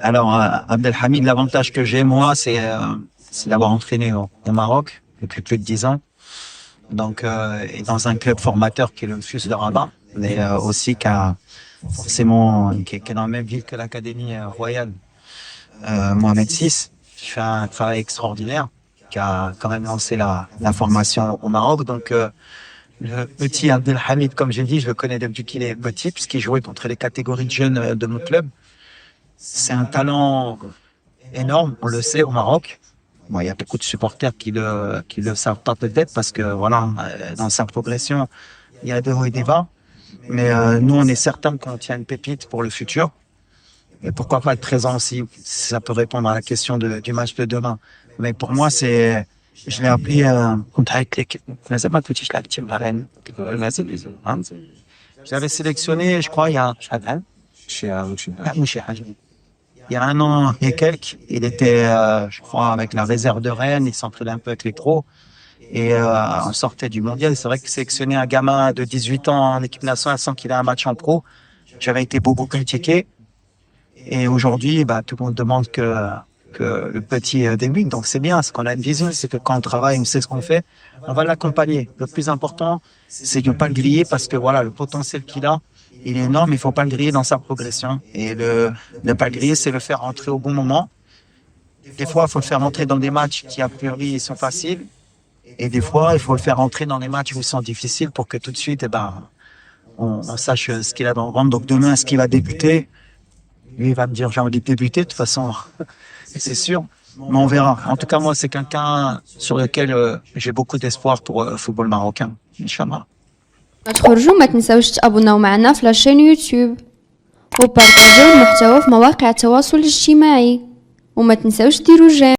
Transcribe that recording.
Alors, Abdelhamid, l'avantage que j'ai, moi, c'est d'avoir entraîné au Maroc depuis plus de 10 ans. Donc, et dans un club formateur qui est le FUS de Rabat, mais aussi qui est dans la même ville que l'Académie royale Mohamed VI, qui fait un travail extraordinaire, qui a quand même lancé la formation au Maroc. Donc, le petit Abdelhamid, comme j'ai dit, je le connais depuis qu'il est petit, puisqu'il jouait contre les catégories de jeunes de mon club. C'est un talent énorme, on le sait au Maroc. Bon, il y a beaucoup de supporters qui le savent pas peut-être parce que voilà, dans sa progression, il y a des hauts et des bas. Mais nous, on est certain qu'on tient une pépite pour le futur. Et pourquoi pas être présent aussi, si ça peut répondre à la question du match de demain. Mais pour moi, je l'ai appelé contre avec l'équipe. Je l'avais sélectionné, je crois, il y a un an et quelques. Il était, je crois, avec la réserve de Rennes. Il s'entraînait un peu avec les pros. Et on sortait du mondial. C'est vrai que sélectionner un gamin de 18 ans en équipe nationale sans qu'il ait un match en pro, j'avais été beaucoup critiqué. Et aujourd'hui, tout le monde demande que le petit débute. Donc c'est bien, c'est qu'on a une vision, c'est que quand on travaille, on sait ce qu'on fait, on va l'accompagner. Le plus important, c'est de ne pas le griller parce que voilà, le potentiel qu'il a, il est énorme, il faut pas le griller dans sa progression. Et ne pas le griller, c'est le faire rentrer au bon moment. Des fois, il faut le faire rentrer dans des matchs qui, a priori, sont faciles. Et des fois, il faut le faire rentrer dans des matchs qui sont difficiles pour que tout de suite, on sache ce qu'il a dans le ventre. Donc demain, est-ce qu'il va débuter? Lui, il va me dire, j'ai envie de débuter, de toute façon, c'est sûr. Mais on verra. En tout cas, moi, c'est quelqu'un sur lequel j'ai beaucoup d'espoir pour le football marocain. Inch'Allah. تخرجوا ما تنساوش تابوناو معنا في لاشين يوتيوب وبارطاجيو المحتوى في مواقع التواصل الاجتماعي وما تنساوش ديروا جيم.